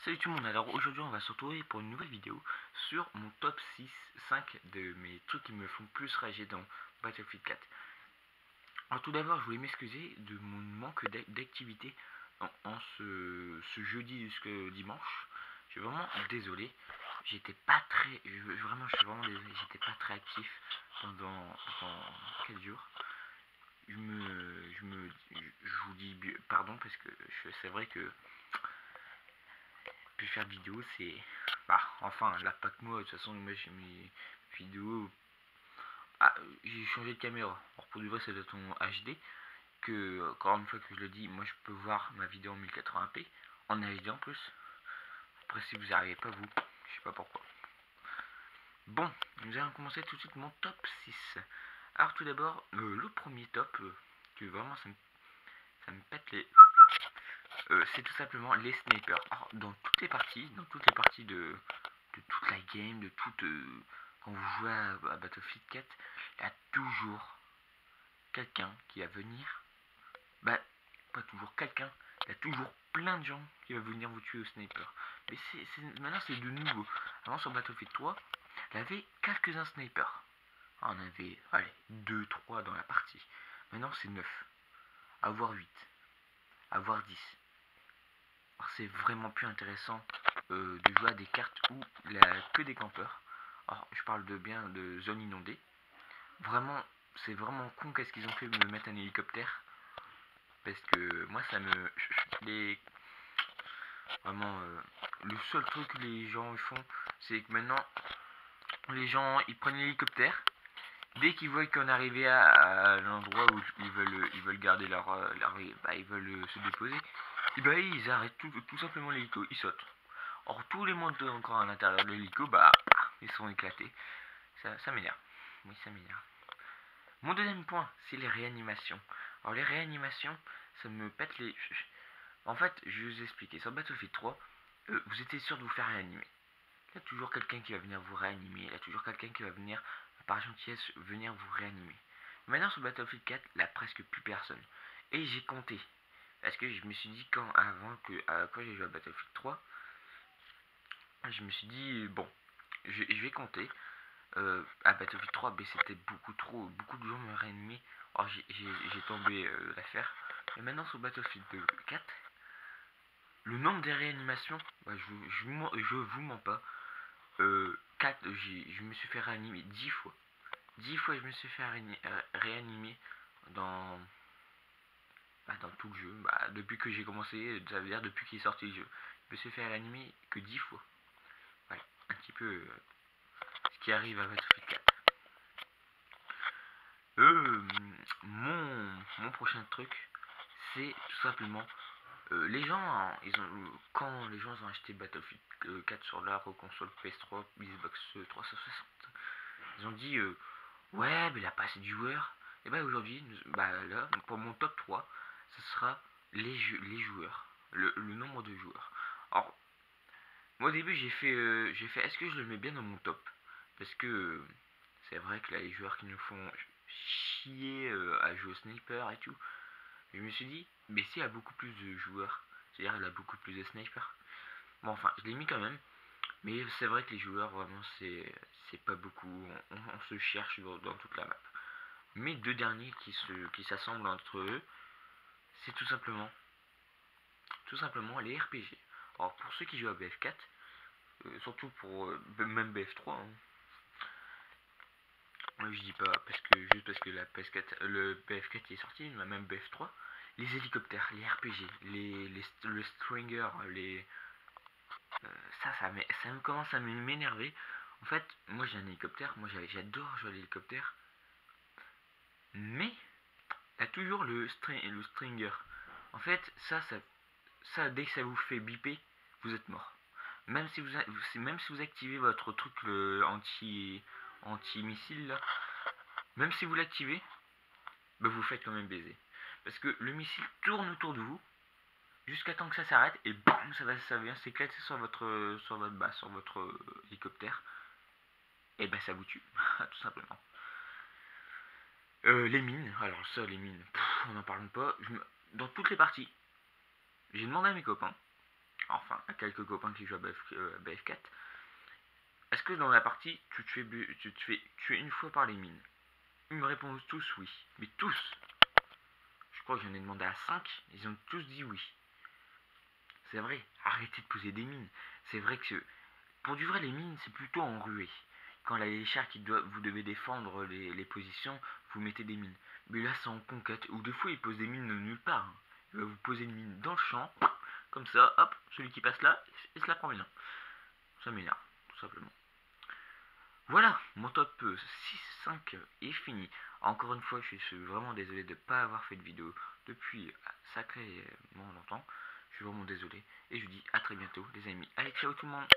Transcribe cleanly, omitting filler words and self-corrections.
Salut tout le monde, alors aujourd'hui on va se retrouver pour une nouvelle vidéo sur mon top 5 de mes trucs qui me font plus rager dans Battlefield 4. Alors tout d'abord je voulais m'excuser de mon manque d'activité en ce jeudi jusqu'au dimanche. Je suis vraiment désolé, j'étais pas très, vraiment je suis vraiment désolé, j'étais pas très actif pendant quelques jours. Je vous dis pardon parce que c'est vrai que plus faire de vidéos, c'est... Bah, enfin, là, pas que moi, de toute façon, moi, j'ai mes vidéos... Ah, j'ai changé de caméra. Alors, pour du vrai, ça doit être en HD. Que, encore une fois que je le dis, moi, je peux voir ma vidéo en 1080p. En HD en plus. Après, si vous n'y arrivez pas, vous, je sais pas pourquoi. Bon, nous allons commencer tout de suite mon top 6. Alors, tout d'abord, le premier top, que vraiment, ça me pète les... c'est tout simplement les snipers. Alors, dans toutes les parties de toute la game, de toute... quand vous jouez à Battlefield 4, il y a toujours quelqu'un qui va venir... Bah, pas toujours quelqu'un, il y a toujours plein de gens qui vont venir vous tuer au sniper. Mais maintenant c'est de nouveau. Avant sur Battlefield 3, il y avait quelques-uns snipers. On avait, allez, 2, 3 dans la partie. Maintenant c'est 9, avoir 8, avoir 10. Alors c'est vraiment plus intéressant de jouer à des cartes où il n'y a que des campeurs. Alors je parle de zone inondée. Vraiment, c'est vraiment con qu'est-ce qu'ils ont fait de me mettre un hélicoptère. Parce que moi ça me... Les... Vraiment, le seul truc que les gens font, c'est que maintenant, les gens, ils prennent l'hélicoptère. Dès qu'ils voient qu'on est arrivé à l'endroit où ils veulent garder ils veulent se déposer, et bah ils arrêtent tout simplement l'hélico, ils sautent. Or tous les mondes encore à l'intérieur de l'hélico, bah ils sont éclatés. Ça m'énerve. Oui, ça m'énerve. Mon deuxième point, c'est les réanimations. Alors les réanimations, ça me pète les... En fait, je vais vous expliquer. Sur Battlefield 3, vous étiez sûr de vous faire réanimer. Il y a toujours quelqu'un qui va venir vous réanimer. Il y a toujours quelqu'un qui va venir, par gentillesse, venir vous réanimer. Maintenant, sur Battlefield 4, il n'y a presque plus personne. Et j'ai compté. Parce que je me suis dit, quand j'ai joué à Battlefield 3, je me suis dit, bon, je vais compter. À Battlefield 3, ben, c'était beaucoup de gens me réanimaient. Alors j'ai tombé l'affaire. Et maintenant, sur Battlefield 4, le nombre des réanimations, bah, je vous mens pas. 4, je me suis fait réanimer 10 fois. 10 fois je me suis fait réanimer dans, dans tout le jeu. Bah, depuis que j'ai commencé, ça veut dire depuis qu'il est sorti le jeu. Je me suis fait réanimer que 10 fois. Voilà, un petit peu ce qui arrive à Battlefield 4. Mon prochain truc, c'est tout simplement les gens, hein, quand les gens ont acheté Battlefield 4 sur leur console PS3, Xbox 360, ils ont dit ouais, mais il a pas assez de joueurs. Et bah aujourd'hui, bah là, pour mon top 3, ce sera les joueurs, le nombre de joueurs. Alors, moi au début, j'ai fait est-ce que je le mets bien dans mon top? Parce que c'est vrai que là, les joueurs qui nous font chier à jouer au sniper et tout, je me suis dit, mais s'il y a beaucoup plus de joueurs, c'est-à-dire il a beaucoup plus de snipers. Bon, enfin, je l'ai mis quand même, mais c'est vrai que les joueurs, vraiment, c'est pas beaucoup. On se cherche dans toute la map. Mes deux derniers qui s'assemblent entre eux, c'est tout simplement les RPG. Alors, pour ceux qui jouent à BF4, surtout pour même BF3, hein, moi je dis pas juste parce que la PS4, le BF4 est sorti, mais même BF3, les hélicoptères, les RPG, le Stringer, ça me commence à m'énerver. En fait, moi j'ai un hélicoptère, j'adore jouer à l'hélicoptère, mais il y a toujours le Stringer. En fait, ça, dès que ça vous fait biper, vous êtes mort. Même si vous activez votre truc anti-missile là, même si vous l'activez, bah vous faites quand même baiser. Parce que le missile tourne autour de vous jusqu'à temps que ça s'arrête et bam, ça vient s'éclater sur votre hélicoptère et bah ça vous tue, tout simplement. Les mines, alors ça, on n'en parle pas. Dans toutes les parties, j'ai demandé à mes copains, enfin à quelques copains qui jouent à BF4. Est-ce que dans la partie tu te fais tuer une fois par les mines? Ils me répondent tous oui, mais tous. Je crois que j'en ai demandé à 5, ils ont tous dit oui. C'est vrai, arrêtez de poser des mines. C'est vrai que pour du vrai, les mines, c'est plutôt en ruée. Quand les chars vous devez défendre les positions, vous mettez des mines. Mais là, c'est en conquête, ou des fois, ils posent des mines de nulle part. Il va vous poser une mine dans le champ, comme ça, hop, celui qui passe là, il se la prend bien. Ça m'énerve, tout simplement. Voilà, mon top 6-5 est fini. Encore une fois, je suis vraiment désolé de ne pas avoir fait de vidéo depuis sacrément longtemps. Je suis vraiment désolé. Et je vous dis à très bientôt, les amis. Allez, ciao tout le monde!